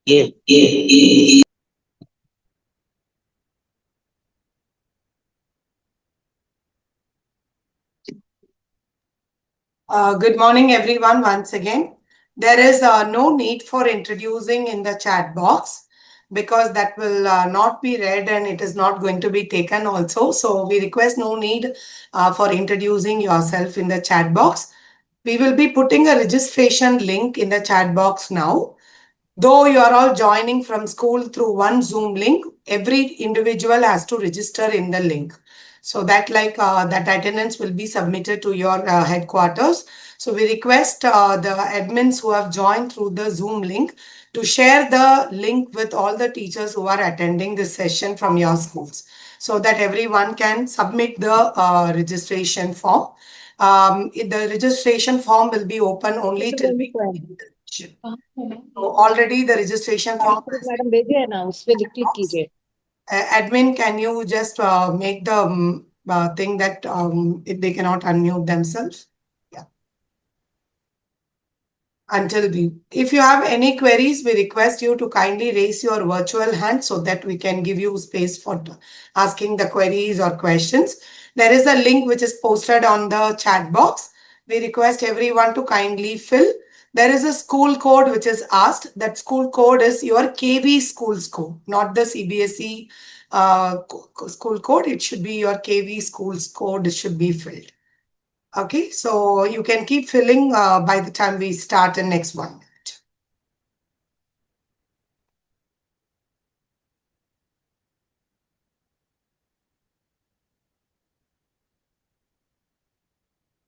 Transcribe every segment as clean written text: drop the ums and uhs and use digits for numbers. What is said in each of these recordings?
Good morning, everyone, once again. There is no need for introducing in the chat box because that will not be read and it is not going to be taken also. So we request no need for introducing yourself in the chat box. We will be putting a registration link in the chat box now. Though you are all joining from school through one Zoom link, every individual has to register in the link. So that that attendance will be submitted to your headquarters. So we request the admins who have joined through the Zoom link to share the link with all the teachers who are attending this session from your schools so that everyone can submit the registration form. The registration form will be open only till we complete the session. So already the registration form has madam भेजे है ना उस पे click कीजिए. admin, can you just make the thing that if they cannot unmute themselves? Yeah. If you have any queries, we request you to kindly raise your virtual hand so that we can give you space for asking the queries or questions. There is a link which is posted on the chat box. We request everyone to kindly fill. There is a school code which is asked. That school code is your KV school's code, not the CBSE school code. It should be your KV school's code. It should be filled. Okay, so you can keep filling by the time we start in next 1 minute.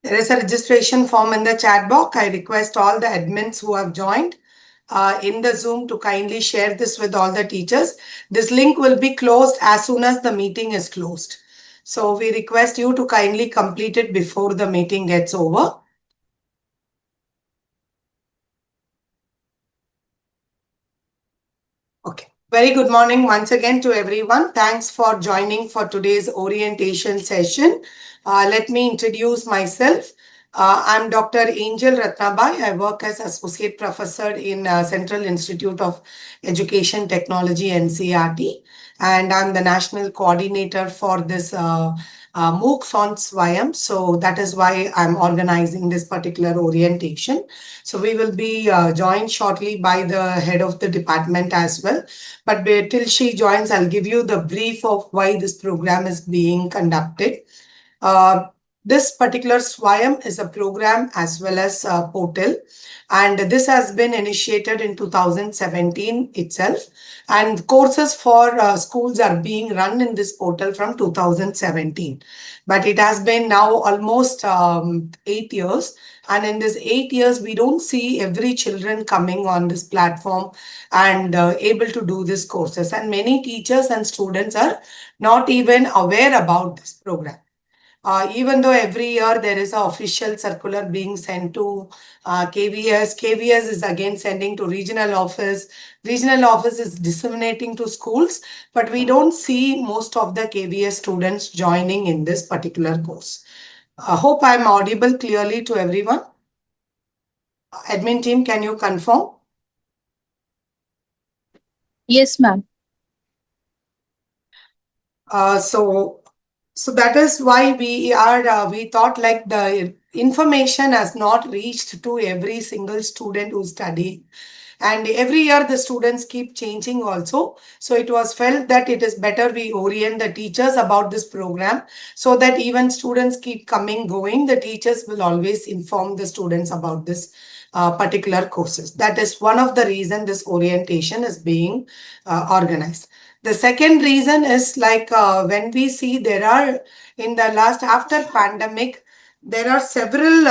There is a registration form in the chat box. I request all the admins who have joined in the Zoom to kindly share this with all the teachers. This link will be closed as soon as the meeting is closed. So we request you to kindly complete it before the meeting gets over. Okay. Very good morning once again to everyone. Thanks for joining for today's orientation session. Let me introduce myself. I'm Dr. Angel Ratnabai. I work as Associate Professor in Central Institute of Education Technology, NCRT, and I'm the National Coordinator for this MOOCs on SWAYAM. So that is why I'm organizing this particular orientation. So we will be joined shortly by the head of the department as well. But till she joins, I'll give you the brief of why this program is being conducted. This particular SWAYAM is a program as well as a portal, and this has been initiated in 2017 itself, and courses for schools are being run in this portal from 2017, but it has been now almost 8 years, and in this 8 years we don't see every children coming on this platform and able to do these courses, and many teachers and students are not even aware about this program. Even though every year there is an official circular being sent to KVS, KVS is again sending to regional office. Regional office is disseminating to schools, but we don't see most of the KVS students joining in this particular course. I hope I'm audible clearly to everyone. Admin team, can you confirm? Yes, ma'am. So that is why we thought like the information has not reached to every single student who study, and every year the students keep changing also. So it was felt that it is better we orient the teachers about this program so that even students keep coming going, the teachers will always inform the students about this particular courses. That is one of the reason this orientation is being organized. The second reason is like when we see there are in the last after pandemic, there are several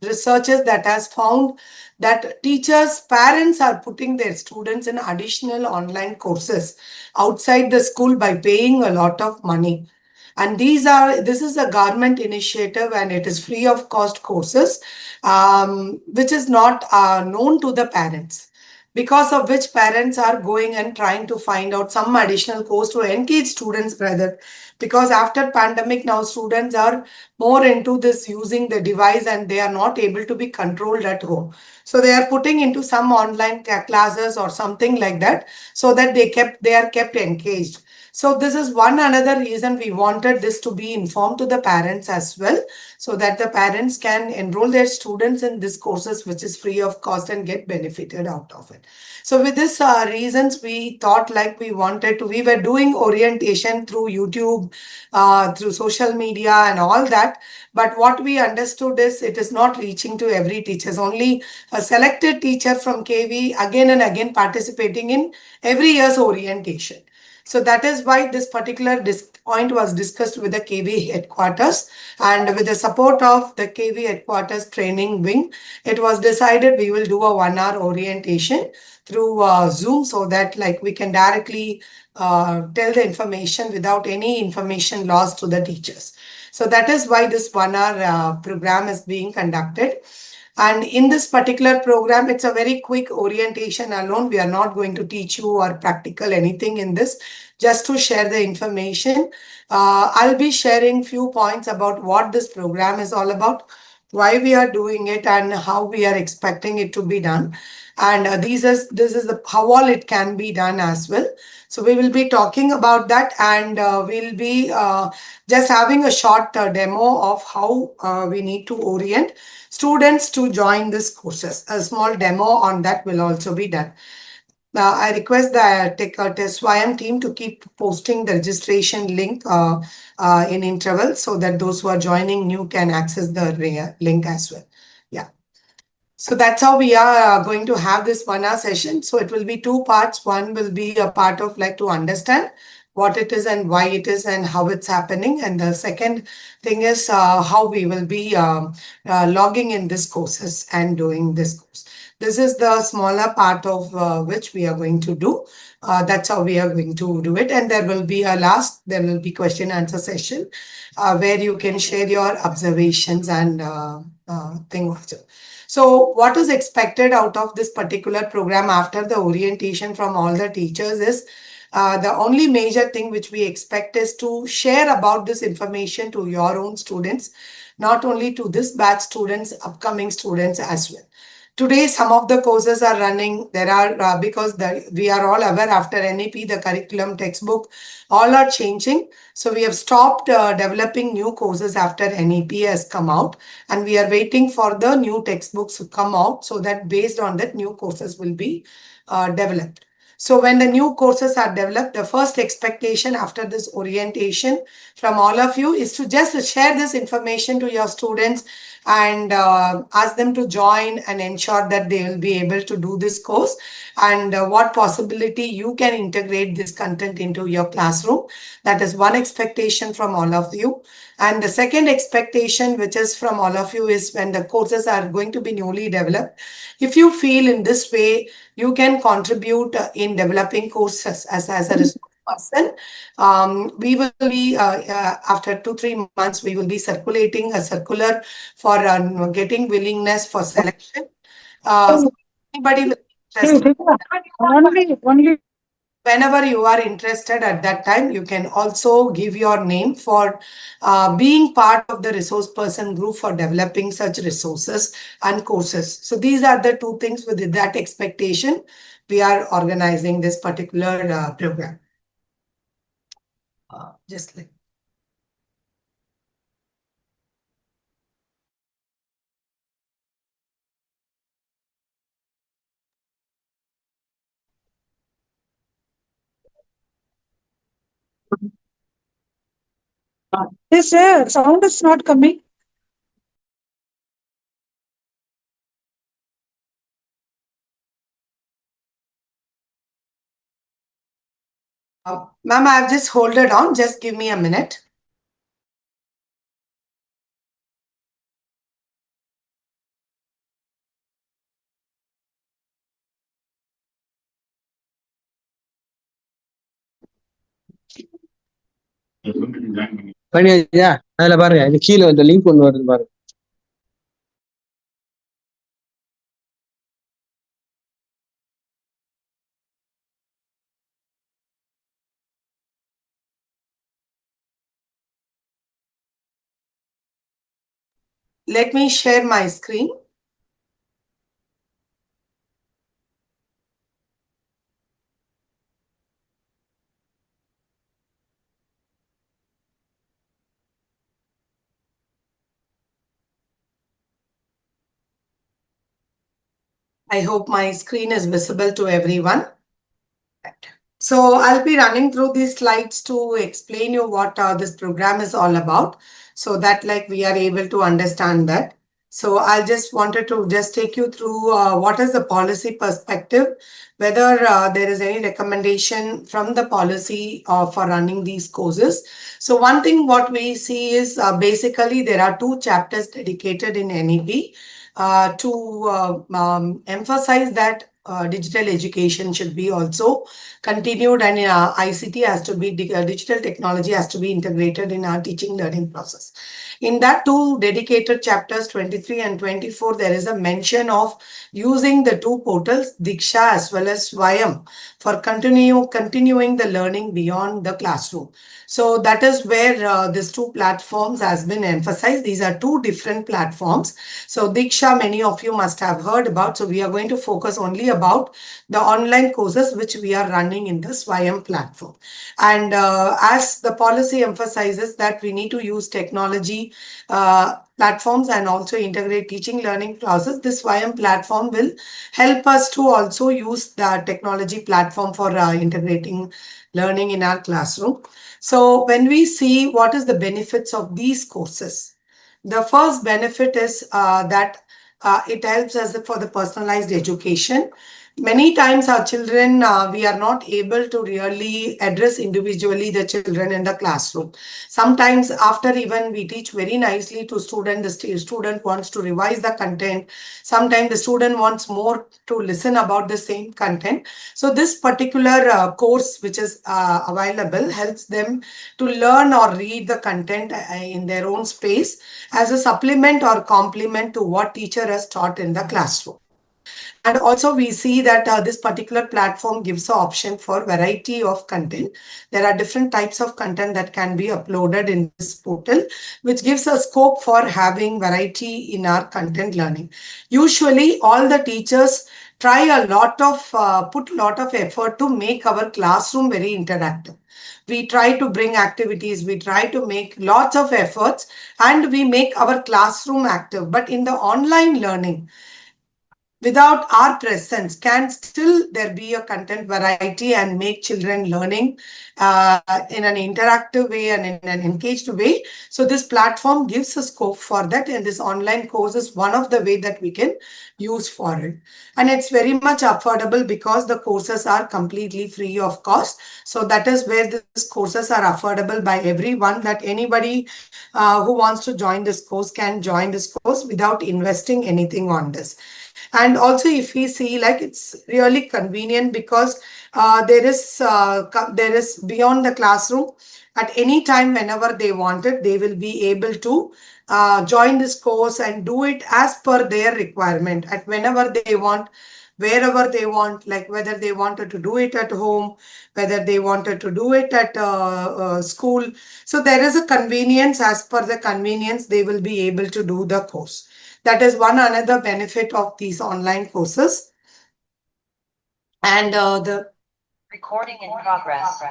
researches that has found that teachers, parents are putting their students in additional online courses outside the school by paying a lot of money. And this is a government initiative and it is free of cost courses, which is not known to the parents. because of which parents are going and trying to find out some additional course to engage students rather. Because after pandemic now students are more into this using the device and they are not able to be controlled at home. So they are putting into some online classes or something like that so that they are kept engaged. So this is one another reason we wanted this to be informed to the parents as well, so that the parents can enroll their students in this courses which is free of cost and get benefited out of it. So with this reasons, we thought like we were doing orientation through YouTube, through social media and all that. But what we understood is it is not reaching to every teachers. Only a selected teacher from KV again and again participating in every year's orientation. So that is why this particular point was discussed with the KV headquarters, and with the support of the KV headquarters training wing, it was decided we will do a 1 hour orientation through Zoom, so that like we can directly tell the information without any information lost to the teachers. So that is why this 1 hour program is being conducted. And in this particular program, it's a very quick orientation alone. We are not going to teach you or practical anything in this, just to share the information. I'll be sharing few points about what this program is all about, why we are doing it, and how we are expecting it to be done. And this is the how all it can be done as well. So we will be talking about that, and we'll be just having a short demo of how we need to orient students to join this courses. A small demo on that will also be done. I request the SWAYAM team to keep posting the registration link in interval, so that those who are joining new can access the link as well. Yeah. So that's how we are going to have this 1 hour session. So it will be two parts. One will be a part of like to understand what it is and why it is and how it's happening. And the second thing is how we will be logging in this courses and doing this course. This is the smaller part of which we are going to do. That's how we are going to do it. And there will be question answer session where you can share your observations and thing also. So what is expected out of this particular program after the orientation from all the teachers is the only major thing which we expect is to share about this information to your own students, not only to this batch students, upcoming students as well. Today, some of the courses are running. There are, because we are all aware after NEP, the curriculum textbook, all are changing. So we have stopped developing new courses after NEP has come out. And we are waiting for the new textbooks to come out, so that based on that, new courses will be developed. So when the new courses are developed, the first expectation after this orientation from all of you is to just share this information to your students and ask them to join and ensure that they will be able to do this course, and what possibility you can integrate this content into your classroom. That is one expectation from all of you. And the second expectation, which is from all of you, is when the courses are going to be newly developed, if you feel in this way you can contribute in developing courses as a resource person, we will be after 2-3 months we will be circulating a circular for getting willingness for selection. So anybody will be interested. Only. Whenever you are interested at that time, you can also give your name for being part of the resource person group for developing such resources and courses. So these are the two things with that expectation we are organizing this particular program. Just like This sound is not coming. ma'am, I've just hold it on. Just give me a minute. பண்ணியாச்சா? அதுல பாருங்க, இது கீழே இந்த link ஒன்று வருது பாருங்க. Let me share my screen. I hope my screen is visible to everyone. So I'll be running through these slides to explain you what this program is all about, so that like we are able to understand that. So I just wanted to just take you through what is the policy perspective, whether there is any recommendation from the policy for running these courses. So one thing what we see is basically there are two chapters dedicated in NEP to emphasize that digital education should be also continued, and ICT has to be, digital technology has to be integrated in our teaching learning process. In that two dedicated chapters 23 and 24, there is a mention of using the two portals Diksha as well as SWAYAM for continuing the learning beyond the classroom. So that is where these two platforms has been emphasized. These are two different platforms. So Diksha, many of you must have heard about. So we are going to focus only about the online courses which we are running in the SWAYAM platform. And as the policy emphasizes that we need to use technology platforms and also integrate teaching learning process, this SWAYAM platform will help us to also use the technology platform for integrating learning in our classroom. So when we see what is the benefits of these courses, the first benefit is that it helps us for the personalized education. Many times our children, we are not able to really address individually the children in the classroom. Sometimes after even we teach very nicely to student, the student wants to revise the content. Sometimes the student wants more to listen about the same content. So this particular course which is available helps them to learn or read the content in their own space as a supplement or complement to what teacher has taught in the classroom. And also we see that this particular platform gives an option for variety of content. There are different types of content that can be uploaded in this portal, which gives a scope for having variety in our content learning. Usually all the teachers try a lot of, put a lot of effort to make our classroom very interactive. We try to bring activities, we try to make lots of efforts, and we make our classroom active. But in the online learning, without our presence, can still there be a content variety and make children learning in an interactive way and in an engaged way? So this platform gives a scope for that, and this online course is one of the way that we can use for it. And it's very much affordable because the courses are completely free of cost. So that is where these courses are affordable by everyone, that anybody who wants to join this course can join this course without investing anything on this. And also if we see, like, it's really convenient because there is beyond the classroom, at any time whenever they want it, they will be able to join this course and do it as per their requirement at whenever they want, wherever they want, like whether they wanted to do it at home, whether they wanted to do it at school. So there is a convenience. As per the convenience, they will be able to do the course. That is one another benefit of these online courses. And the Recording in progress.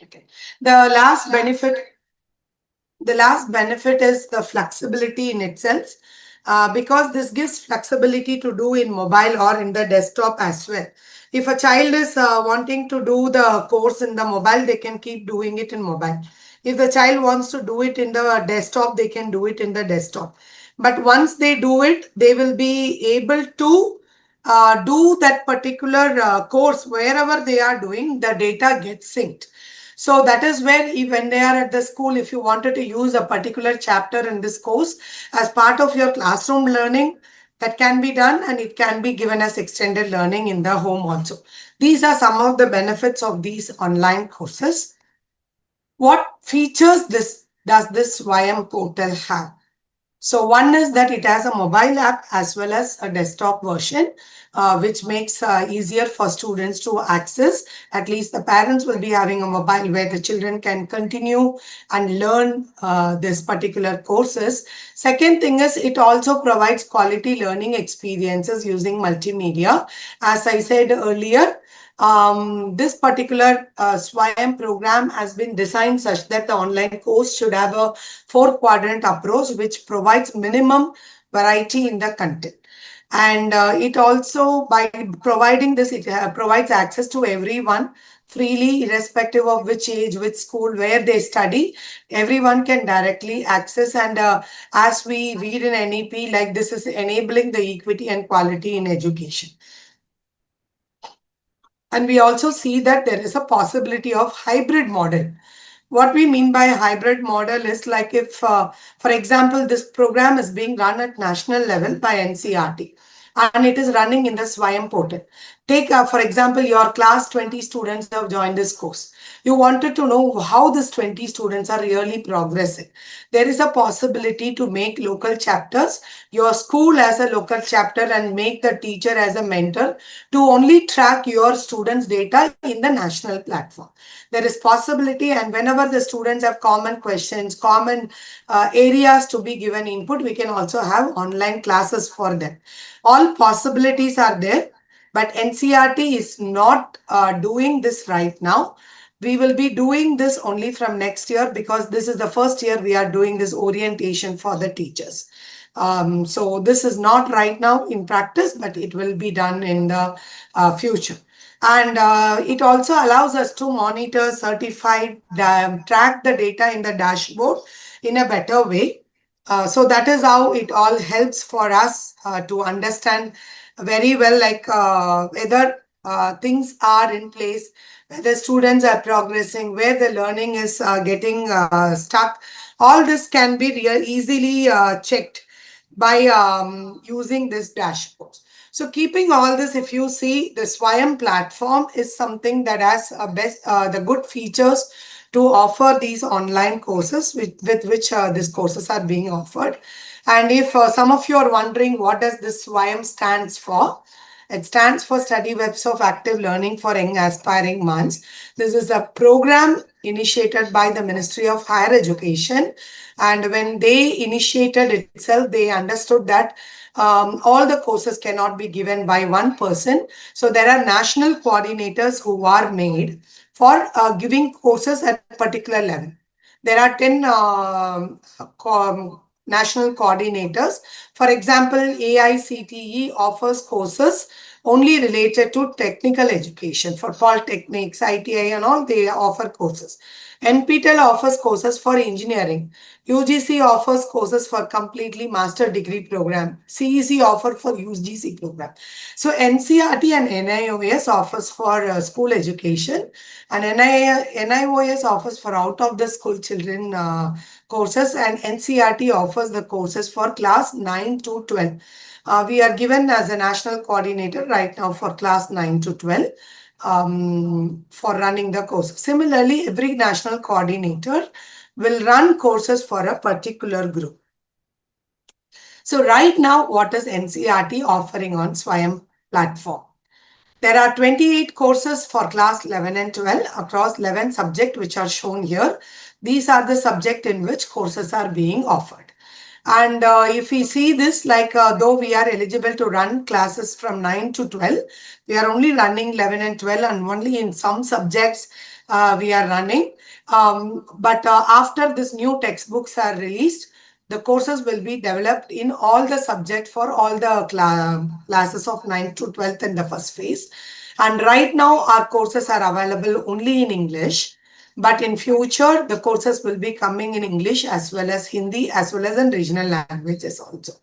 okay. The last benefit is the flexibility in itself, because this gives flexibility to do in mobile or in the desktop as well. If a child is wanting to do the course in the mobile, they can keep doing it in mobile. If the child wants to do it in the desktop, they can do it in the desktop. But once they do it, they will be able to do that particular course wherever they are doing, the data gets synced. So that is where when they are at the school, if you wanted to use a particular chapter in this course as part of your classroom learning, that can be done, and it can be given as extended learning in the home also. These are some of the benefits of these online courses. What features does this SWAYAM portal have? So one is that it has a mobile app as well as a desktop version, which makes easier for students to access. At least the parents will be having a mobile where the children can continue and learn this particular courses. Second thing is it also provides quality learning experiences using multimedia. As I said earlier, this particular SWAYAM program has been designed such that the online course should have a 4-quadrant approach, which provides minimum variety in the content. And it also, by providing this, it provides access to everyone freely, irrespective of which age, which school, where they study. Everyone can directly access. And as we read in NEP, like this is enabling the equity and quality in education. And we also see that there is a possibility of hybrid model. What we mean by hybrid model is like if, for example, this program is being run at national level by NCERT and it is running in the SWAYAM portal. Take, for example, your class 20 students have joined this course. You wanted to know how these 20 students are really progressing. There is a possibility to make local chapters, your school as a local chapter, and make the teacher as a mentor to only track your students' data in the national platform. There is possibility, and whenever the students have common questions, common areas to be given input, we can also have online classes for them. All possibilities are there, but NCERT is not doing this right now. We will be doing this only from next year because this is the first year we are doing this orientation for the teachers. So this is not right now in practice, but it will be done in the future. And it also allows us to monitor, certify, track the data in the dashboard in a better way. So that is how it all helps for us to understand very well, like whether things are in place, whether students are progressing, where the learning is getting stuck. All this can be easily checked by using this dashboard. So keeping all this, if you see, the SWAYAM platform is something that has the good features to offer these online courses with which these courses are being offered. And if some of you are wondering what does this SWAYAM stands for, it stands for Study Webs of Active Learning for Young Aspiring Minds. This is a program initiated by the Ministry of Higher Education. And when they initiated itself, they understood that all the courses cannot be given by one person. So there are national coordinators who are made for giving courses at a particular level. There are 10 national coordinators. For example, AICTE offers courses only related to technical education. For polytechnics, ITI and all, they offer courses. NPTEL offers courses for engineering. UGC offers courses for completely master degree program. CEC offer for UGC program. So NCERT and NIOS offers for school education, and NIOS offers for out of the school children courses, and NCERT offers the courses for class 9 to 12. We are given as a national coordinator right now for class 9 to 12 for running the course. Similarly, every national coordinator will run courses for a particular group. So right now, what is NCERT offering on SWAYAM platform? There are 28 courses for class 11 and 12 across 11 subjects which are shown here. These are the subjects in which courses are being offered. And if we see this, like though we are eligible to run classes from 9 to 12, we are only running 11 and 12, and only in some subjects we are running. But after this new textbooks are released, the courses will be developed in all the subjects for all the classes of 9 to 12th in the first phase. And right now our courses are available only in English. But in future, the courses will be coming in English as well as Hindi as well as in regional languages also.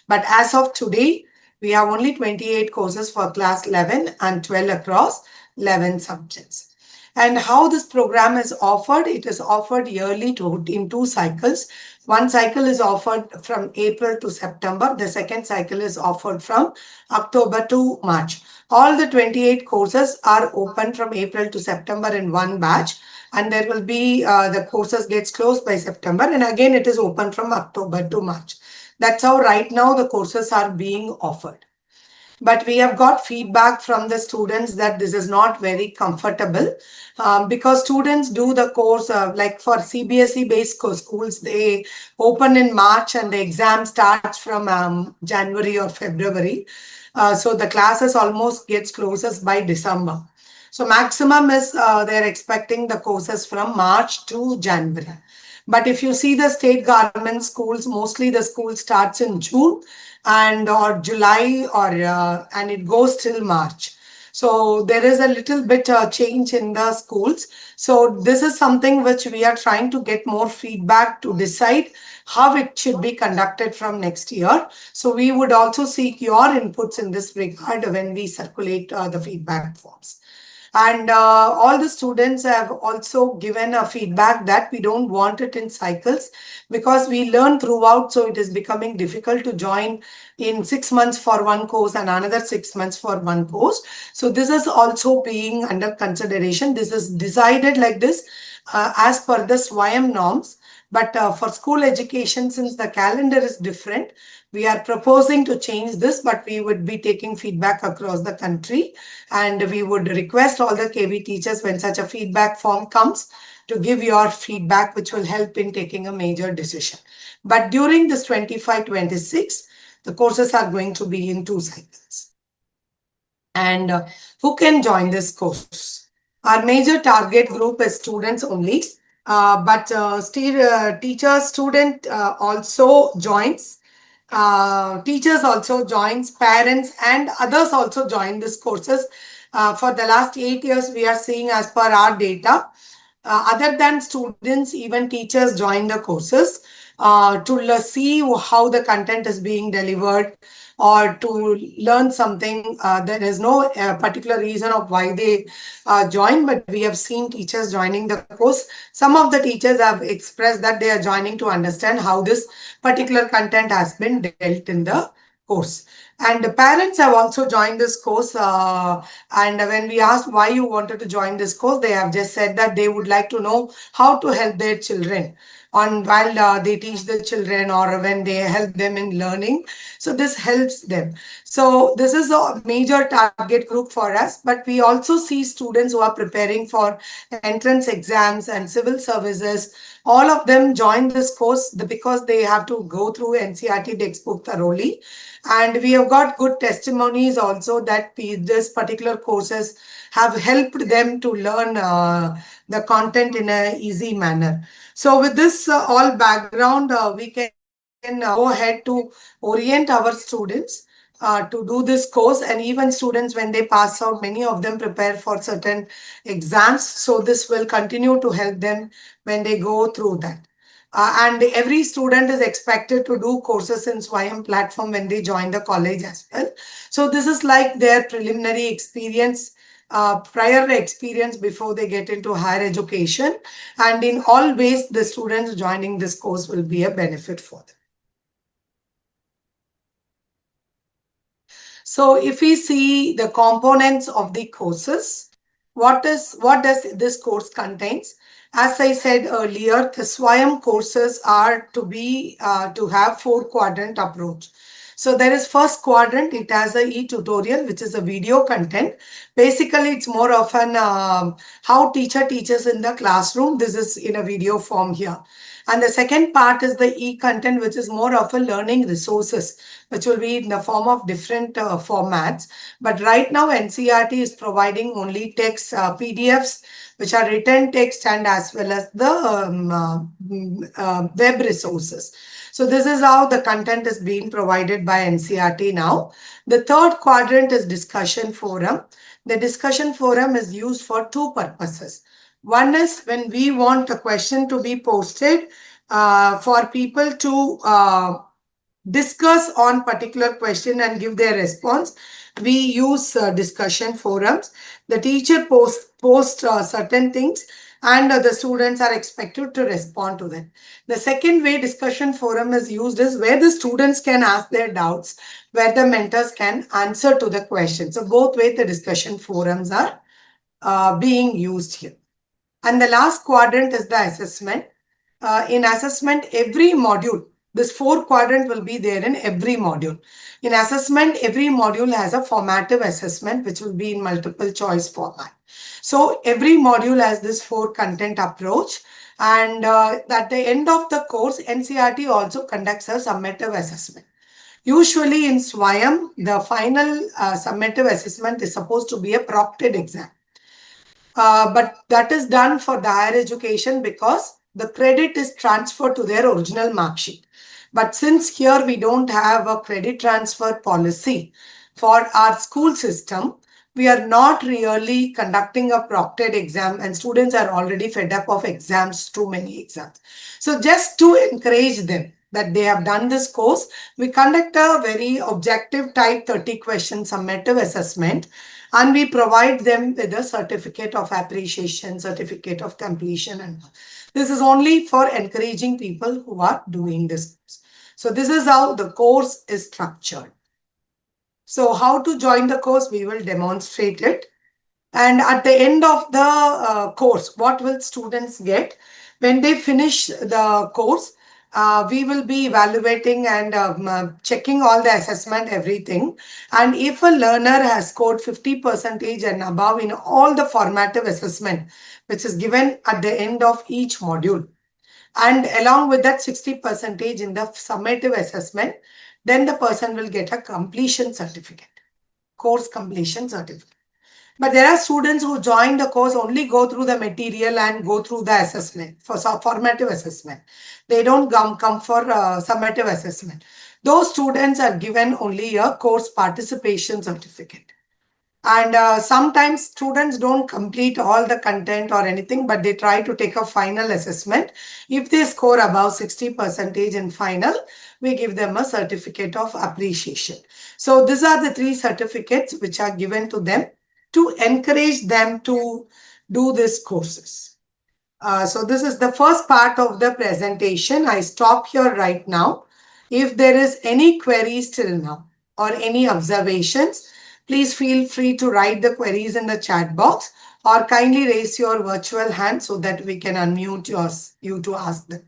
But as of today, we have only 28 courses for class 11 and 12 across 11 subjects. And how this program is offered, it is offered yearly in 2 cycles. One cycle is offered from April to September. The second cycle is offered from October to March. All the 28 courses are open from April to September in one batch. And there will be, the courses gets closed by September. And again, it is open from October to March. That's how right now the courses are being offered. But we have got feedback from the students that this is not very comfortable, because students do the course, like for CBSE based schools, they open in March and the exam starts from January or February. So the classes almost gets closes by December. So maximum is they're expecting the courses from March to January. But if you see the state government schools, mostly the school starts in June and or July, or and it goes till March. So there is a little bit change in the schools. So this is something which we are trying to get more feedback to decide how it should be conducted from next year. So we would also seek your inputs in this regard when we circulate the feedback forms. And all the students have also given a feedback that we don't want it in cycles, because we learn throughout. So it is becoming difficult to join in 6 months for one course and another 6 months for one course. So this is also being under consideration. This is decided like this as per the SWAYAM norms. But for school education, since the calendar is different, we are proposing to change this, but we would be taking feedback across the country. And we would request all the KV teachers, when such a feedback form comes, to give your feedback, which will help in taking a major decision. But during this 25-26, the courses are going to be in 2 cycles. And who can join this course? Our major target group is students only, but still teacher student also joins. Teachers also joins, parents and others also join these courses. For the last 8 years, we are seeing as per our data, other than students, even teachers join the courses to see how the content is being delivered or to learn something. There is no particular reason of why they join, but we have seen teachers joining the course. Some of the teachers have expressed that they are joining to understand how this particular content has been dealt in the course. And the parents have also joined this course. And when we asked why you wanted to join this course, they have just said that they would like to know how to help their children on while they teach the children or when they help them in learning. So this helps them. So this is a major target group for us. But we also see students who are preparing for entrance exams and civil services. All of them join this course because they have to go through NCERT textbook thoroughly. And we have got good testimonies also that this particular courses have helped them to learn the content in an easy manner. So with this all background, we can go ahead to orient our students to do this course. And even students, when they pass out, many of them prepare for certain exams. So this will continue to help them when they go through that. And every student is expected to do courses in SWAYAM platform when they join the college as well. So this is like their preliminary experience, prior experience before they get into higher education. And in all ways, the students joining this course will be a benefit for them. So if we see the components of the courses, what does this course contains? As I said earlier, the SWAYAM courses are to have 4-quadrant approach. So there is first quadrant, it has a e-tutorial, which is a video content. Basically, it's more of an how teacher teaches in the classroom. This is in a video form here. And the second part is the e-content, which is more of a learning resources, which will be in the form of different formats. But right now, NCERT is providing only text, PDFs, which are written text, and as well as the web resources. So this is how the content is being provided by NCERT now. The third quadrant is discussion forum. The discussion forum is used for 2 purposes. One is when we want a question to be posted for people to discuss on particular question and give their response. We use discussion forums. The teacher posts certain things, and the students are expected to respond to them. The second way discussion forum is used is where the students can ask their doubts, where the mentors can answer to the question. So both ways the discussion forums are being used here. And the last quadrant is the assessment. In assessment, every module, This 4 quadrant will be there in every module. In assessment, every module has a formative assessment, which will be in multiple choice format. So every module has this 4 content approach. And at the end of the course, NCERT also conducts a summative assessment. Usually in SWAYAM, the final summative assessment is supposed to be a proctored exam. But that is done for the higher education because the credit is transferred to their original mark sheet. But since here we don't have a credit transfer policy for our school system, we are not really conducting a proctored exam, and students are already fed up of exams, too many exams. So just to encourage them that they have done this course, we conduct a very objective type 30 question summative assessment, and we provide them with a certificate of appreciation, certificate of completion, and this is only for encouraging people who are doing this. So this is how the course is structured. So how to join the course, we will demonstrate it. And at the end of the course, what will students get? When they finish the course, we will be evaluating and checking all the assessment, everything. And if a learner has scored 50% and above in all the formative assessment, which is given at the end of each module, and along with that 60% in the summative assessment, then the person will get a completion certificate, course completion certificate. But there are students who join the course, only go through the material and go through the assessment, for formative assessment. They don't come for summative assessment. Those students are given only a course participation certificate. And sometimes students don't complete all the content or anything, but they try to take a final assessment. If they score above 60% in final, we give them a certificate of appreciation. So these are the 3 certificates which are given to them to encourage them to do these courses. So this is the first part of the presentation. I stop here right now. If there is any queries till now or any observations, please feel free to write the queries in the chat box or kindly raise your virtual hand so that we can unmute you to ask them.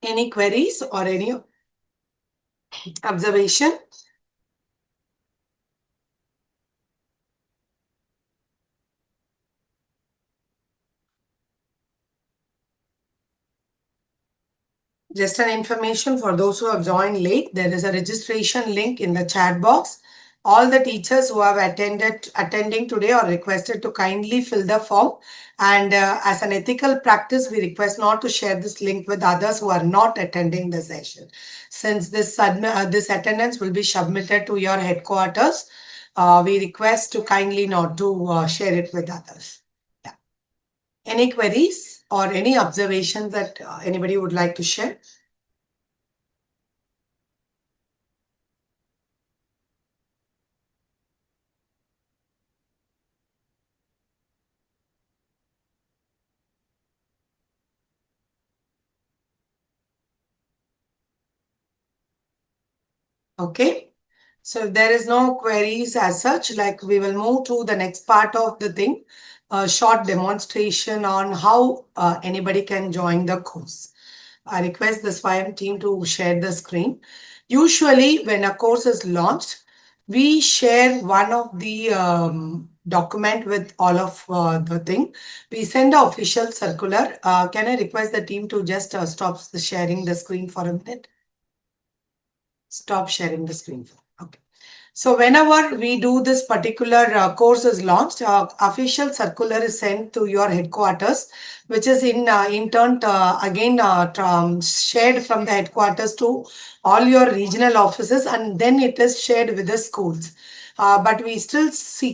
Any queries or any observation? Just an information for those who have joined late, there is a registration link in the chat box. All the teachers who have attending today are requested to kindly fill the form. And as an ethical practice, we request not to share this link with others who are not attending the session. Since this attendance will be submitted to your headquarters, we request to kindly not to share it with others. Yeah. Any queries or any observations that anybody would like to share? Okay. So if there is no queries as such, like we will move to the next part of the thing, a short demonstration on how anybody can join the course. I request the SWAYAM team to share the screen. Usually when a course is launched, we share one of the document with all of the thing. We send the official circular. Can I request the team to just stop sharing the screen for a minute? Stop sharing the screen. Okay. So whenever we do this particular course is launched, official circular is sent to your headquarters, which is in turn again shared from the headquarters to all your regional offices, and then it is shared with the schools. But we still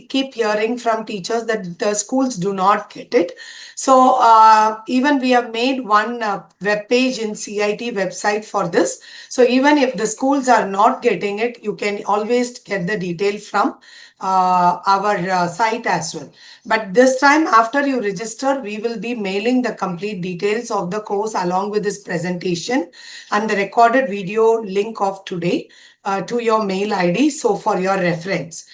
keep hearing from teachers that the schools do not get it. So even we have made one web page in CIT website for this. So even if the schools are not getting it, you can always get the detail from our site as well. But this time after you register, we will be mailing the complete details of the course along with this presentation and the recorded video link of today to your mail ID. So for your reference.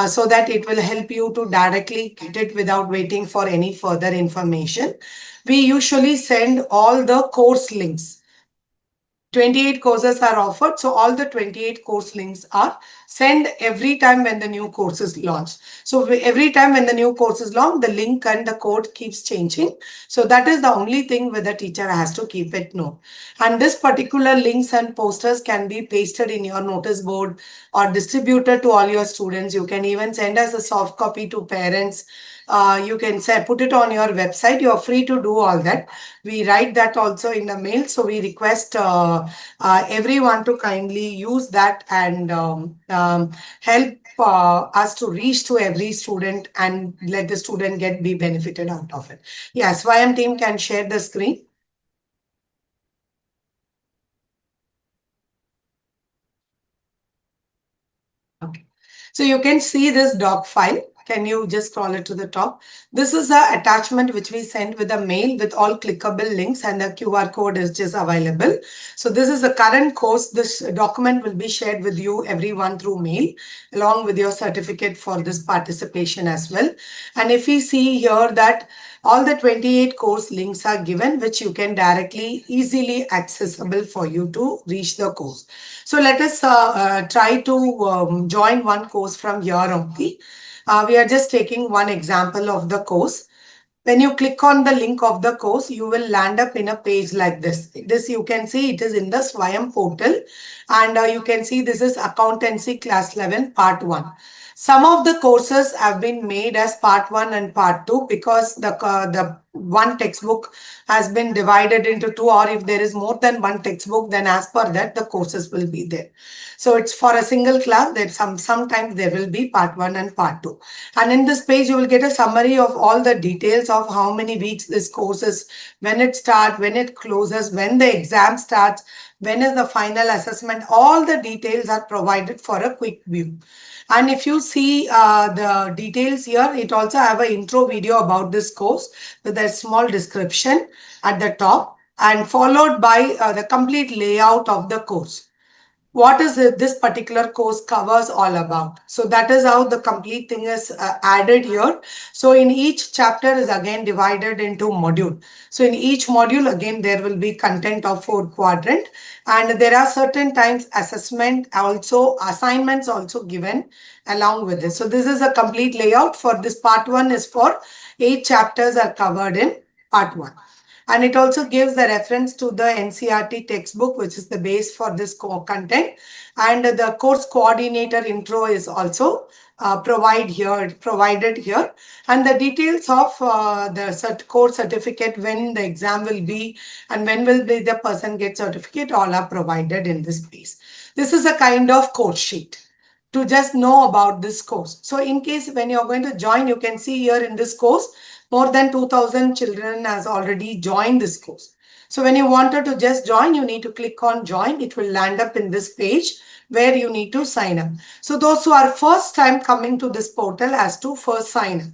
so that it will help you to directly get it without waiting for any further information. We usually send all the course links. 28 courses are offered. So all the 28 course links are sent every time when the new course is launched. So every time when the new course is launched, the link and the code keeps changing. So that is the only thing where the teacher has to keep it known. And this particular links and posters can be pasted in your notice board or distributed to all your students. You can even send us a soft copy to parents. You can say, put it on your website. You're free to do all that. We write that also in the mail. So we request everyone to kindly use that and help us to reach to every student and let the student be benefited out of it. Yes, SWAYAM team can share the screen. Okay. So you can see this doc file. Can you just scroll it to the top? This is the attachment which we sent with a mail with all clickable links, and the QR code is just available. So this is the current course. This document will be shared with you, everyone, through mail, along with your certificate for this participation as well. And if we see here that all the 28 course links are given, which you can directly, easily accessible for you to reach the course. So let us try to join one course from here only. We are just taking one example of the course. When you click on the link of the course, you will land up in a page like this. This you can see it is in the SWAYAM portal, and you can see this is Accountancy Class 11 Part 1. Some of the courses have been made as Part 1 and Part 2 because the one textbook has been divided into two, or if there is more than one textbook, then as per that the courses will be there. So it's for a single class that sometimes there will be Part 1 and Part 2. And in this page, you will get a summary of all the details of how many weeks this course is, when it starts, when it closes, when the exam starts, when is the final assessment. All the details are provided for a quick view. And if you see the details here, it also have an intro video about this course with a small description at the top and followed by the complete layout of the course. What is this particular course covers all about. So that is how the complete thing is added here. So in each chapter is again divided into module. So in each module, again, there will be content of 4 quadrant, and there are certain times assessment also, assignments also given along with this. So this is a complete layout for this. Part 1 is for 8 chapters are covered in part 1. And it also gives the reference to the NCERT textbook, which is the base for this content. And the course coordinator intro is also provided here. And the details of the course certificate, when the exam will be and when will be the person get certificate, all are provided in this piece. This is a kind of course sheet to just know about this course. So in case when you're going to join, you can see here in this course, more than 2,000 children has already joined this course. So when you wanted to just join, you need to click on join. It will land up in this page where you need to sign up. So those who are first time coming to this portal has to first sign up.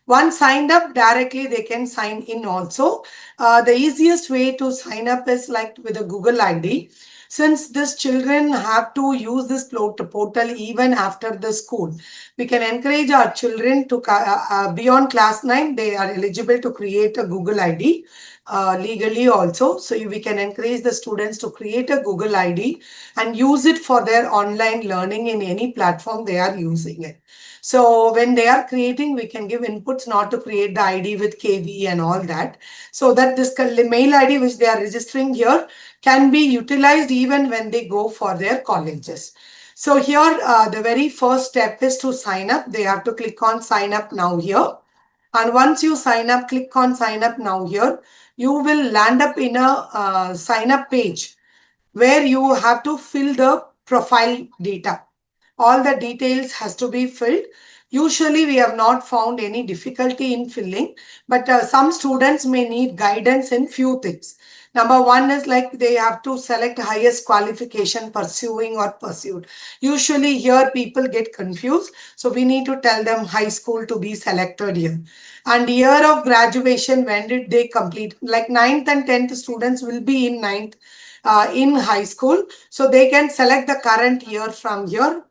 Once signed up, directly they can sign in also. The easiest way to sign up is like with a Google ID. Since these children have to use this portal even after the school, we can encourage our children to, beyond class 9, they are eligible to create a Google ID legally also. So we can encourage the students to create a Google ID and use it for their online learning in any platform they are using it. So when they are creating, we can give inputs not to create the ID with KV and all that. So that this mail ID which they are registering here can be utilized even when they go for their colleges. So here, the very first step is to sign up. They have to click on sign up now here. And once you sign up, click on sign up now here. You will land up in a sign up page where you have to fill the profile data. All the details has to be filled. Usually we have not found any difficulty in filling, but some students may need guidance in few things. Number one is like they have to select highest qualification pursuing or pursued. Usually here people get confused. So we need to tell them high school to be selected here. And year of graduation, when did they complete? Like 9th and 10th students will be in 9th in high school. So they can select the current year from here.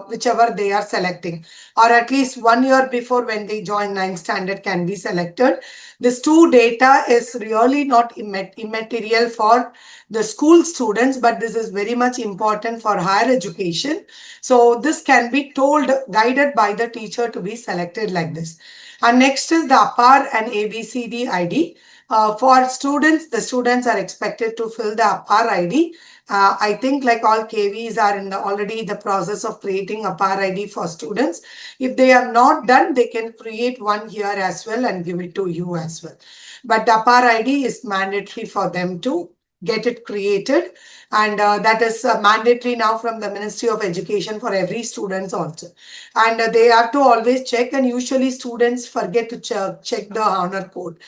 whichever they are selecting, or at least 1 year before when they join 9th standard can be selected. This two data is really not immaterial for the school students, but this is very much important for higher education. So this can be told, guided by the teacher to be selected like this. And next is the APAR and ABCD ID. For students, the students are expected to fill the APAR ID. I think like all KVs are in already the process of creating a PAR ID for students. If they have not done, they can create one here as well and give it to you as well. But the PAR ID is mandatory for them to get it created, and that is mandatory now from the Ministry of Education for every students also. And they have to always check, and usually students forget to check the honor code.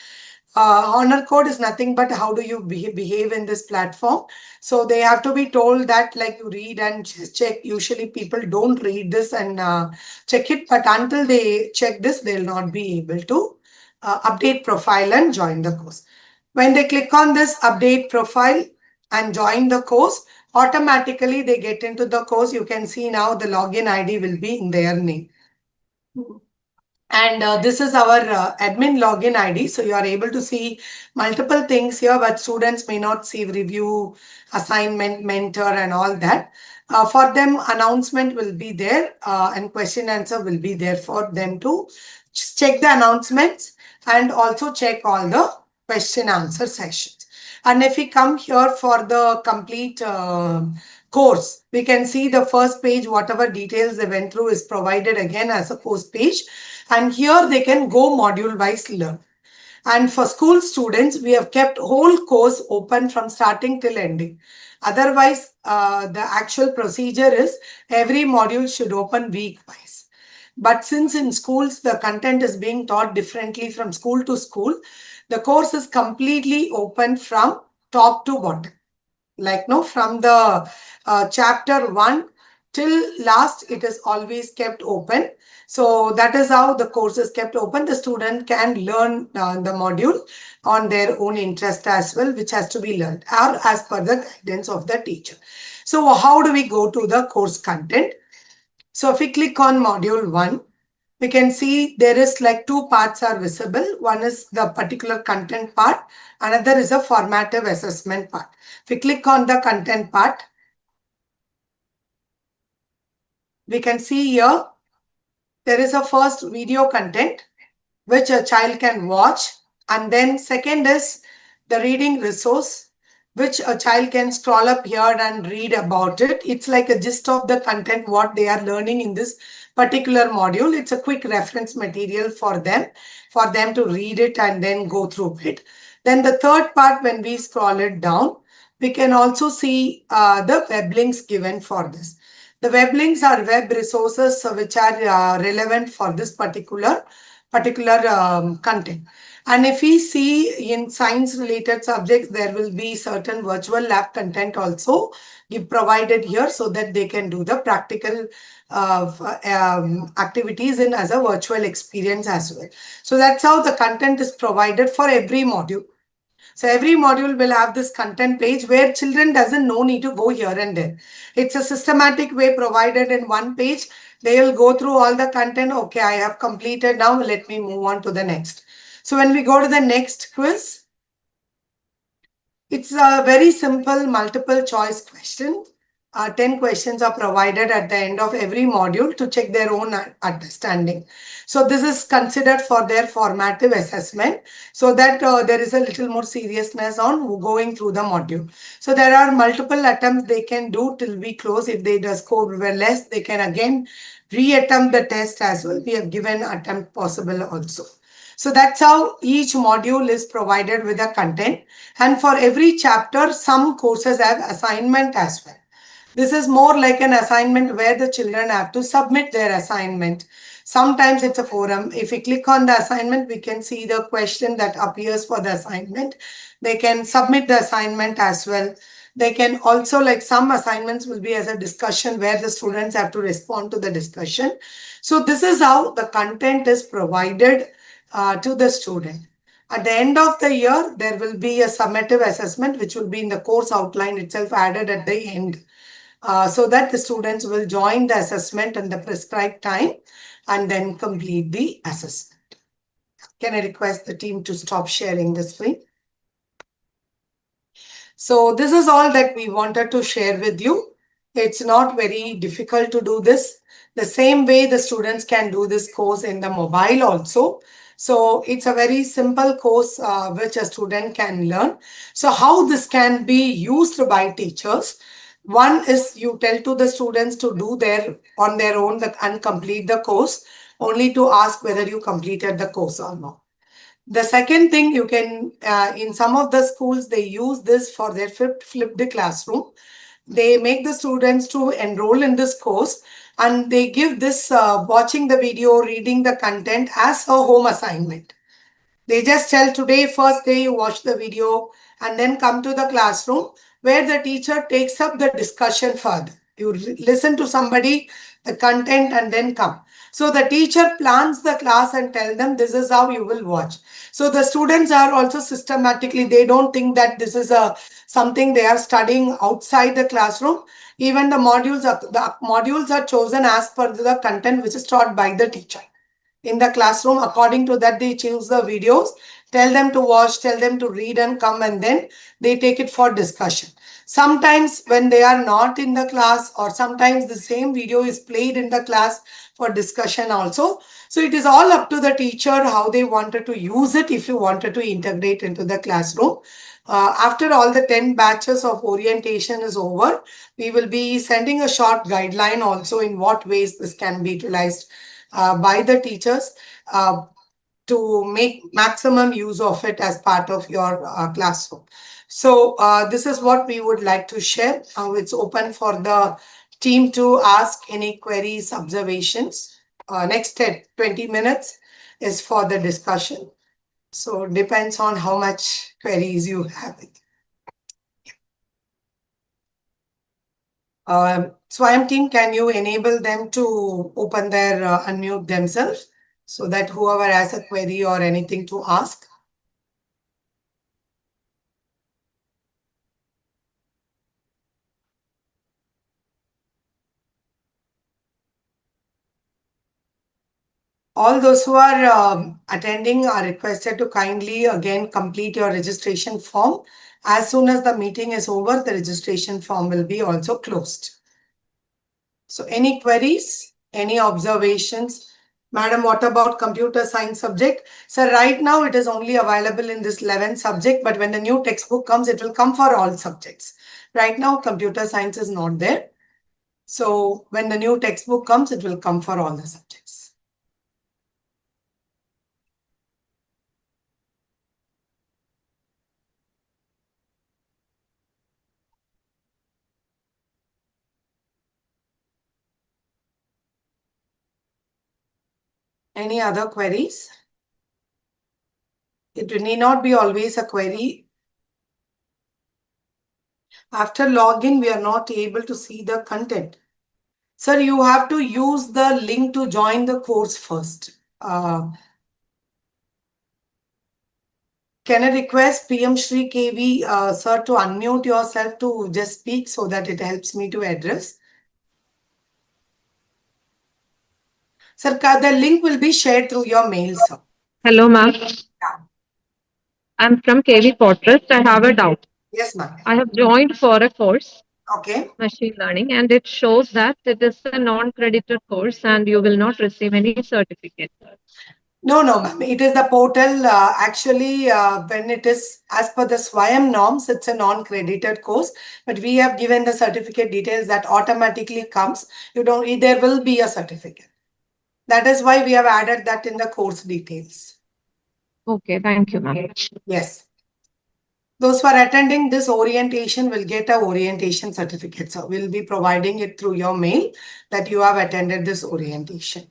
Honor code is nothing but how do you behave in this platform. So they have to be told that like you read and check. Usually people don't read this and check it, but until they check this, they'll not be able to update profile and join the course. When they click on this update profile and join the course, automatically they get into the course. You can see now the login ID will be in their name. And this is our admin login ID. So you are able to see multiple things here, but students may not see review, assignment, mentor, and all that. For them, announcement will be there and question answer will be there for them to check the announcements and also check all the question answer sessions. And if we come here for the complete course, we can see the first page, whatever details they went through is provided again as a course page. And here they can go module wise learn. And for school students, we have kept whole course open from starting till ending. Otherwise, the actual procedure is every module should open week wise. But since in schools, the content is being taught differently from school to school, the course is completely open from top to bottom. Like no, from the chapter 1 till last, it is always kept open. So that is how the course is kept open. The student can learn the module on their own interest as well, which has to be learned or as per the guidance of the teacher. So how do we go to the course content? So if we click on module 1, we can see there is like two parts are visible. One is the particular content part. Another is a formative assessment part. If we click on the content part, we can see here there is a first video content which a child can watch. And then second is the reading resource, which a child can scroll up here and read about it. It's like a gist of the content, what they are learning in this particular module. It's a quick reference material for them to read it and then go through it. Then the third part, when we scroll it down, we can also see the web links given for this. The web links are web resources which are relevant for this particular content. And if we see in science related subjects, there will be certain virtual lab content also provided here so that they can do the practical activities in as a virtual experience as well. So that's how the content is provided for every module. So every module will have this content page where children doesn't no need to go here and there. It's a systematic way provided in one page. They will go through all the content. Okay, I have completed. Now let me move on to the next. So when we go to the next quiz, it's a very simple multiple choice question. 10 questions are provided at the end of every module to check their own understanding. So this is considered for their formative assessment so that there is a little more seriousness on going through the module. So there are multiple attempts they can do till we close. If they score well less, they can again re-attempt the test as well. We have given attempt possible also. So that's how each module is provided with the content. And for every chapter, some courses have assignment as well. This is more like an assignment where the children have to submit their assignment. Sometimes it's a forum. If we click on the assignment, we can see the question that appears for the assignment. They can submit the assignment as well. They can also, like some assignments will be as a discussion where the students have to respond to the discussion. So this is how the content is provided to the student. At the end of the year, there will be a summative assessment, which will be in the course outline itself added at the end. so that the students will join the assessment in the prescribed time and then complete the assessment. Can I request the team to stop sharing the screen? So this is all that we wanted to share with you. It's not very difficult to do this. The same way the students can do this course in the mobile also. So it's a very simple course which a student can learn. So how this can be used by teachers? One is you tell to the students to do on their own and complete the course, only to ask whether you completed the course or not. The second thing you can, in some of the schools, they use this for their flipped classroom. They make the students to enroll in this course and they give this watching the video, reading the content as a home assignment. They just tell today, first day you watch the video and then come to the classroom where the teacher takes up the discussion further. You listen to somebody, the content and then come. So the teacher plans the class and tell them this is how you will watch. So the students are also systematically, they don't think that this is something they are studying outside the classroom. Even the modules are chosen as per the content which is taught by the teacher in the classroom. According to that, they choose the videos, tell them to watch, tell them to read and come, and then they take it for discussion. Sometimes when they are not in the class, or sometimes the same video is played in the class for discussion also. So it is all up to the teacher how they wanted to use it if you wanted to integrate into the classroom. After all the 10 batches of orientation is over, we will be sending a short guideline also in what ways this can be utilized by the teachers to make maximum use of it as part of your classroom. So this is what we would like to share. It's open for the team to ask any queries, observations. Next 20 minutes is for the discussion. So it depends on how much queries you have. SWAYAM team, can you enable them to open their unmute themselves so that whoever has a query or anything to ask? All those who are attending are requested to kindly again complete your registration form. As soon as the meeting is over, the registration form will be also closed. So any queries, any observations? Madam, what about computer science subject? So right now it is only available in this 11th subject, but when the new textbook comes, it will come for all subjects. Right now, computer science is not there. So when the new textbook comes, it will come for all the subjects. Any other queries? It need not be always a query. After login, we are not able to see the content. Sir, you have to use the link to join the course first. Can I request PM Shri KV, sir, to unmute yourself to just speak so that it helps me to address? Sir, the link will be shared through your mail, sir. Hello, ma'am. I'm from KV Fortress. I have a doubt. Yes, ma'am. I have joined for a course, Okay. machine learning, and it shows that it is a non-credited course and you will not receive any certificate. No, ma'am. It is the portal. Actually, when it is as per the SWAYAM norms, it's a non-credited course. But we have given the certificate details that automatically comes. There will be a certificate. That is why we have added that in the course details. Okay, thank you, ma'am. Yes. Those who are attending this orientation will get a orientation certificate. So we'll be providing it through your mail that you have attended this orientation.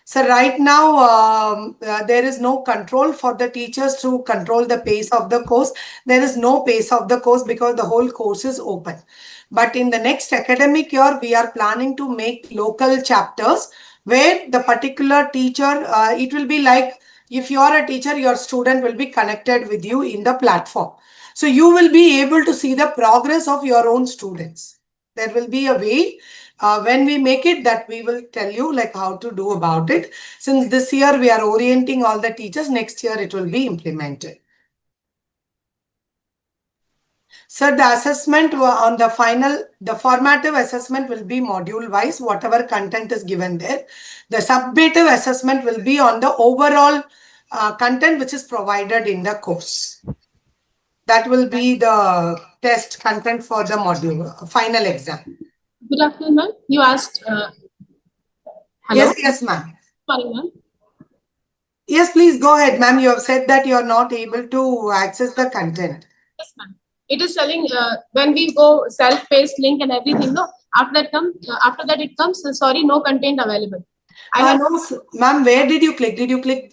So right now, there is no control for the teachers to control the pace of the course. There is no pace of the course because the whole course is open. But in the next academic year, we are planning to make local chapters where the particular teacher, it will be like if you are a teacher, your student will be connected with you in the platform. So you will be able to see the progress of your own students. There will be a way when we make it that we will tell you like how to do about it. Since this year we are orienting all the teachers, next year it will be implemented. So the assessment on the final, the formative assessment will be module wise, whatever content is given there. The summative assessment will be on the overall content which is provided in the course. That will be the test content for the module, final exam. Good afternoon, ma'am. You asked. Hello. Yes, ma'am. Sorry, ma'am. Yes, please go ahead, ma'am. You have said that you are not able to access the content. Yes, ma'am. It is telling when we go self-paced link and everything. No, after that it comes. Sorry, no content available. No, ma'am. Where did you click? Did you click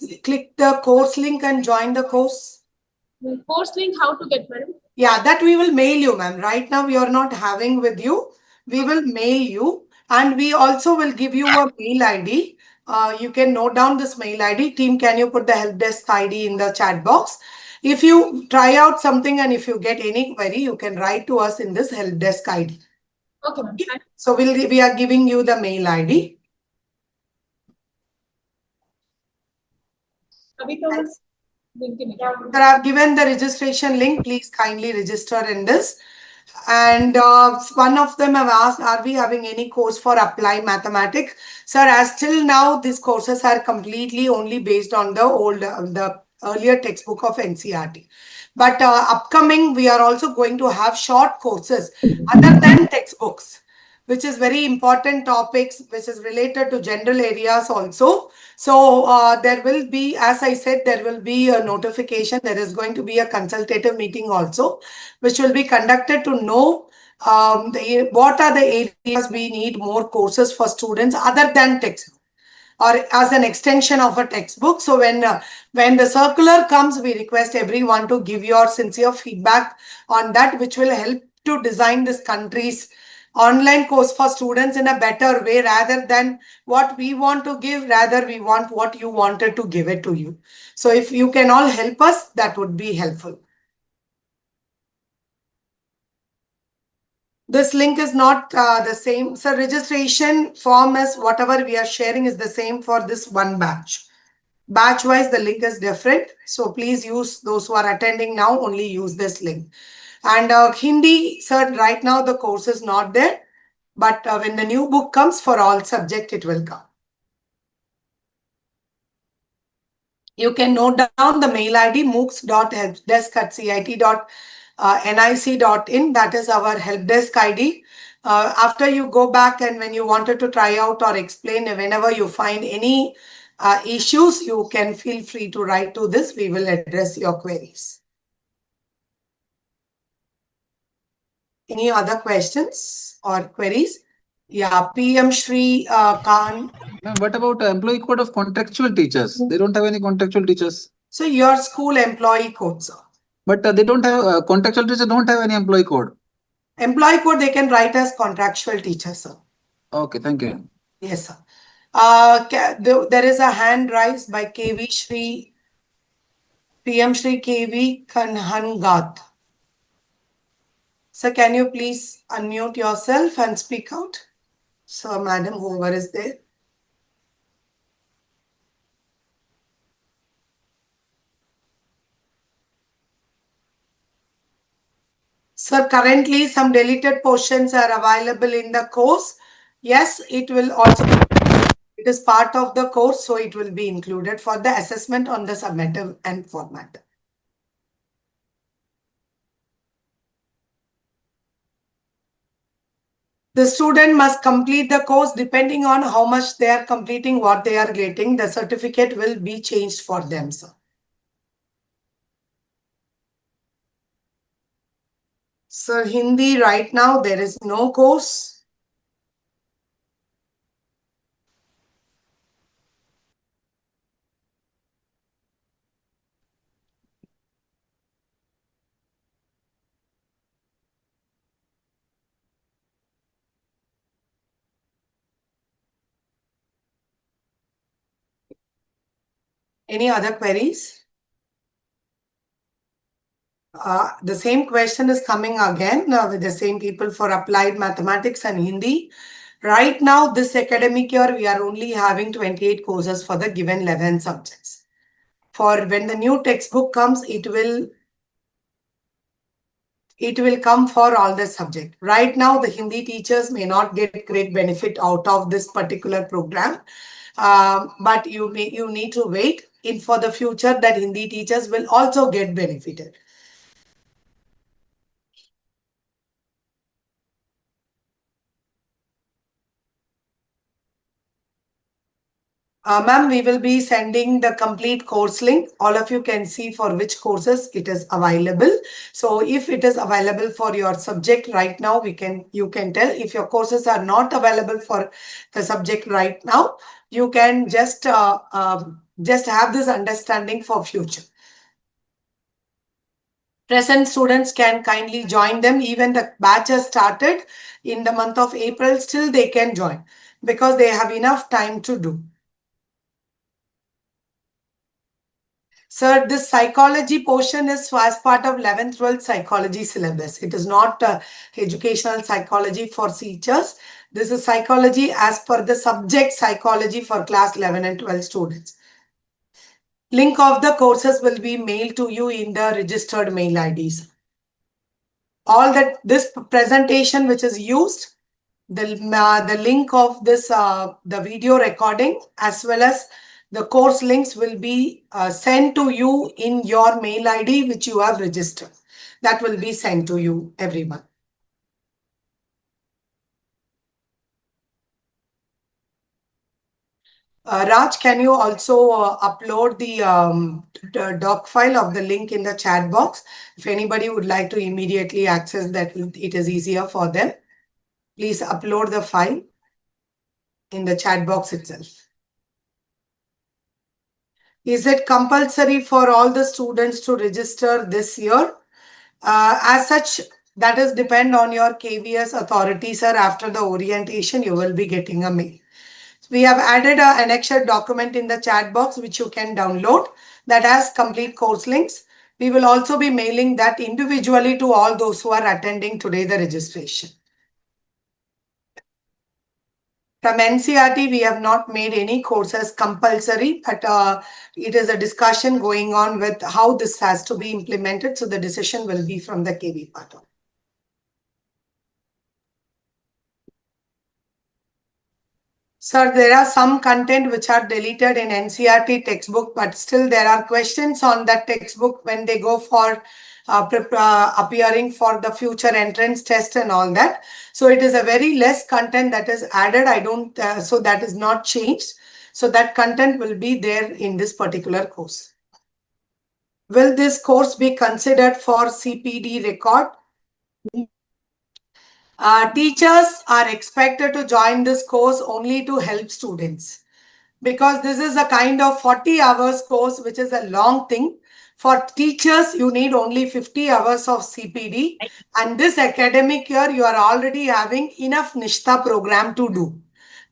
the course link and join the course? Course link. How to get, madam? Yeah, that we will mail you, ma'am. Right now we are not having with you. We will mail you, and we also will give you a mail ID. You can note down this mail ID. Team, can you put the help desk ID in the chat box? If you try out something and if you get any query, you can write to us in this help desk ID. Okay, ma'am. So we are giving you the mail ID. Sir, I've given the registration link. Please kindly register in this. And one of them have asked, are we having any course for applied mathematics? Sir, as till now, these courses are completely only based on the earlier textbook of NCERT. But upcoming, we are also going to have short courses other than textbooks, which is very important topics, which is related to general areas also. So there will be, as I said, there will be a notification. There is going to be a consultative meeting also, which will be conducted to know what are the areas we need more courses for students other than textbook or as an extension of a textbook. So when the circular comes, we request everyone to give your sincere feedback on that, which will help to design this country's online course for students in a better way, rather than what we want to give, rather we want what you wanted to give it to you. So if you can all help us, that would be helpful. This link is not the same. So registration form is whatever we are sharing is the same for this one batch. Batch wise, the link is different. So please use, those who are attending now, only use this link. And Hindi, sir, right now the course is not there. But when the new book comes for all subject, it will come. You can note down the mail ID moocs.helpdesk@cit.nic.in. That is our help desk ID. After you go back and when you wanted to try out or explain, whenever you find any issues, you can feel free to write to this. We will address your queries. Any other questions or queries? Yeah, PM Shri Khan. What about employee code of contractual teachers? They don't have any contractual teachers. So your school employee code, sir. But they don't have contractual teachers. Don't have any employee code. Employee code they can write as contractual teacher, sir. Okay, thank you. Yes, sir. There is a hand raised by KV Shri PM Shri KV Kanhangat. Sir, can you please unmute yourself and speak out? Sir, madam, whoever is there. Sir, currently some deleted portions are available in the course. Yes, it will also, it is part of the course, so it will be included for the assessment on the summative and format. The student must complete the course depending on how much they are completing, what they are getting. The certificate will be changed for them, sir. Sir, Hindi right now there is no course. Any other queries? The same question is coming again with the same people for applied mathematics and Hindi. Right now, this academic year, we are only having 28 courses for the given 11 subjects. For when the new textbook comes, it will come for all the subject. Right now, the Hindi teachers may not get great benefit out of this particular program, but you need to wait in for the future that Hindi teachers will also get benefited. Ma'am, we will be sending the complete course link. All of you can see for which courses it is available. So if it is available for your subject right now, you can tell. If your courses are not available for the subject right now, you can just have this understanding for future. Present students can kindly join them. Even the batch has started in the month of April, still they can join because they have enough time to do. Sir, this psychology portion is as part of 11th, 12th psychology syllabus. It is not educational psychology for teachers. This is psychology as per the subject psychology for class 11 and 12 students. Link of the courses will be mailed to you in the registered mail IDs. All that this presentation which is used, the link of this the video recording as well as the course links will be sent to you in your mail ID which you have registered. That will be sent to you, everyone. Raj, can you also upload the doc file of the link in the chat box? If anybody would like to immediately access that, it is easier for them. Please upload the file in the chat box itself. Is it compulsory for all the students to register this year? As such, that is depend on your KVS authority, sir. After the orientation, you will be getting a mail. We have added an annexed document in the chat box which you can download that has complete course links. We will also be mailing that individually to all those who are attending today the registration. From NCERT, we have not made any courses compulsory, but it is a discussion going on with how this has to be implemented. So the decision will be from the KV part. Sir, there are some content which are deleted in NCERT textbook, but still there are questions on that textbook when they go for appearing for the future entrance test and all that. So it is a very less content that is added. So that is not changed. So that content will be there in this particular course. Will this course be considered for CPD record? Teachers are expected to join this course only to help students because this is a kind of 40 hours course, which is a long thing. For teachers, you need only 50 hours of CPD, and this academic year, you are already having enough Nishta program to do.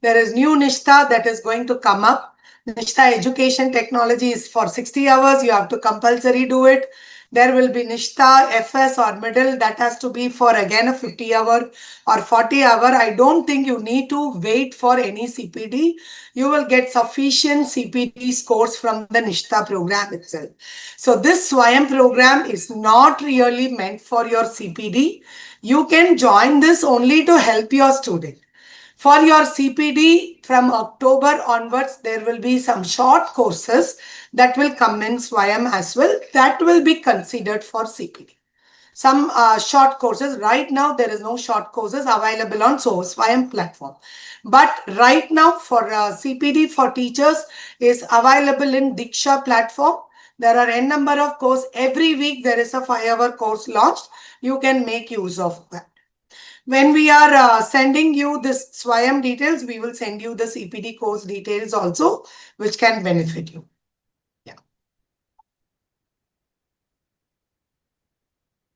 There is new Nishta that is going to come up. Nishta education technology is for 60 hours. You have to compulsory do it. There will be Nishta, FS or middle that has to be for again a 50 hour or 40 hour. I don't think you need to wait for any CPD. You will get sufficient CPD scores from the Nishta program itself. So this SWAYAM program is not really meant for your CPD. You can join this only to help your student. For your CPD, from October onwards, there will be some short courses that will come in SWAYAM as well. That will be considered for CPD. Some short courses. Right now, there is no short courses available on SWAYAM platform. But right now, for CPD for teachers is available in Diksha platform. There are n number of courses. Every week, there is a 5-hour course launched. You can make use of that. When we are sending you this SWAYAM details, we will send you the CPD course details also, which can benefit you. Yeah.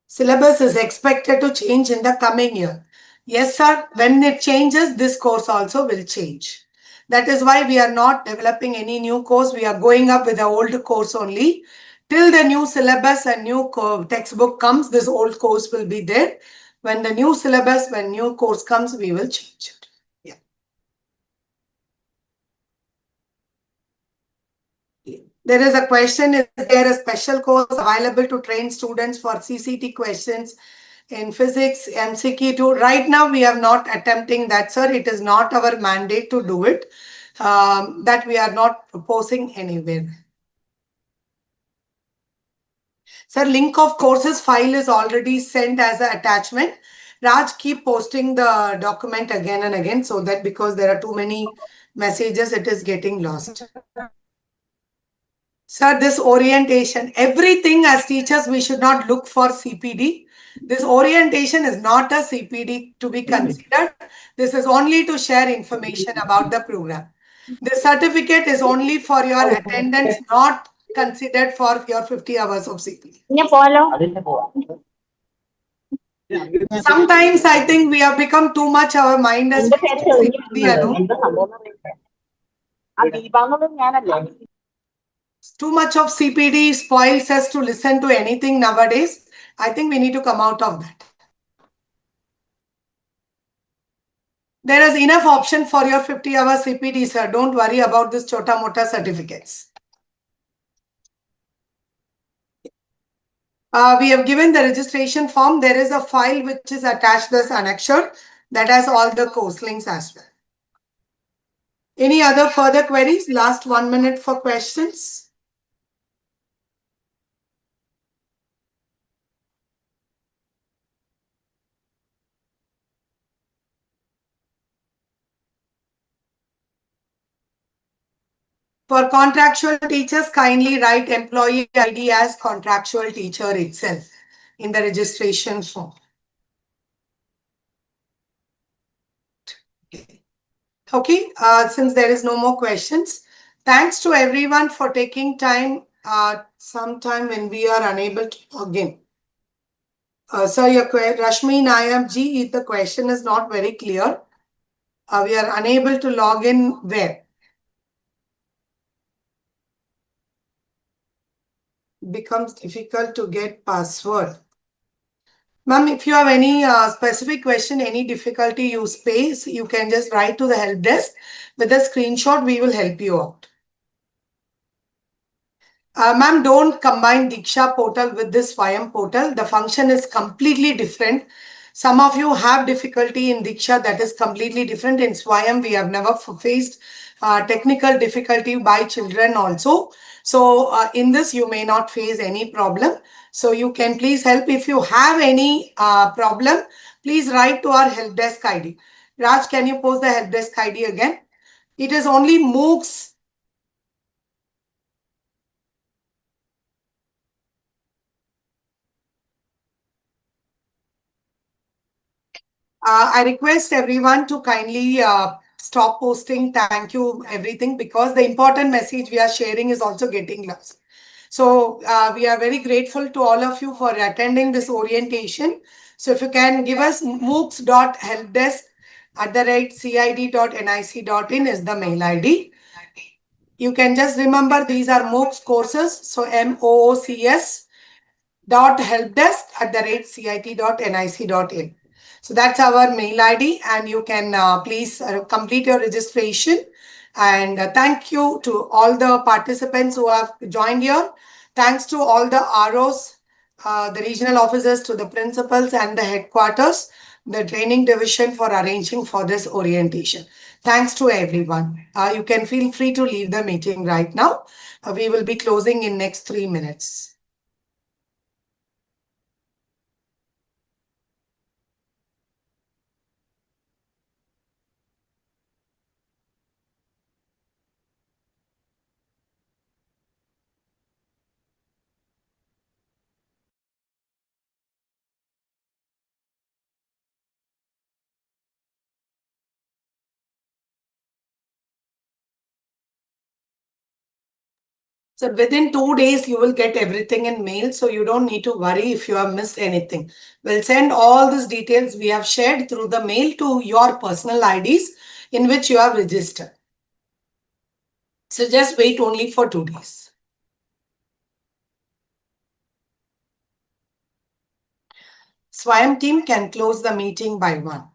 Syllabus is expected to change in the coming year. Yes, sir. When it changes, this course also will change. That is why we are not developing any new course. We are going up with the old course only. Till the new syllabus and new textbook comes, this old course will be there. When the new syllabus, when new course comes, we will change it. There is a question, is there a special course available to train students for CCT questions in physics, MCQ2? Right now, we are not attempting that, sir. It is not our mandate to do it. That we are not proposing anywhere. Sir, link of courses file is already sent as an attachment. Raj, keep posting the document again and again so that because there are too many messages, it is getting lost. Sir, this orientation, everything as teachers, we should not look for CPD. This orientation is not a CPD to be considered. This is only to share information about the program. The certificate is only for your attendance, not considered for your 50 hours of CPD. Sometimes I think we have become too much our mind as CPD. Too much of CPD spoils us to listen to anything nowadays. I think we need to come out of that. There is enough option for your 50 hours CPD, sir. Don't worry about this chota mota certificates. We have given the registration form. There is a file which is attached as annexure that has all the course links as well. Any other further queries? Last 1 minute for questions. For contractual teachers, kindly write employee ID as contractual teacher itself in the registration form. Okay, since there is no more questions, thanks to everyone for taking time, sometime when we are unable to log in. Sir, your Rashmi Nayam ji, the question is not very clear. We are unable to log in where? Becomes difficult to get password. Ma'am, if you have any specific question, any difficulty you face, you can just write to the help desk. With a screenshot, we will help you out. Ma'am, don't combine Diksha portal with this SWAYAM portal. The function is completely different. Some of you have difficulty in Diksha, that is completely different. In SWAYAM, we have never faced technical difficulty by children also. So in this, you may not face any problem. So you can please help. If you have any problem, please write to our help desk ID. Raj, can you post the help desk ID again? It is only MOOCs. I request everyone to kindly stop posting thank you everything, because the important message we are sharing is also getting lost. So we are very grateful to all of you for attending this orientation. So if you can give us moocs.helpdesk@cid.nic.in is the mail ID. You can just remember these are MOOCs courses. So moocs.helpdesk@cit.nic.in. So that's our mail ID, and you can please complete your registration. And thank you to all the participants who have joined here. Thanks to all the ROs, the regional officers, to the principals and the headquarters, the training division for arranging for this orientation. Thanks to everyone. You can feel free to leave the meeting right now. We will be closing in next 3 minutes. So within 2 days, you will get everything in mail. So you don't need to worry if you have missed anything. We'll send all these details we have shared through the mail to your personal IDs in which you have registered. So just wait only for 2 days. SWAYAM team can close the meeting by 1.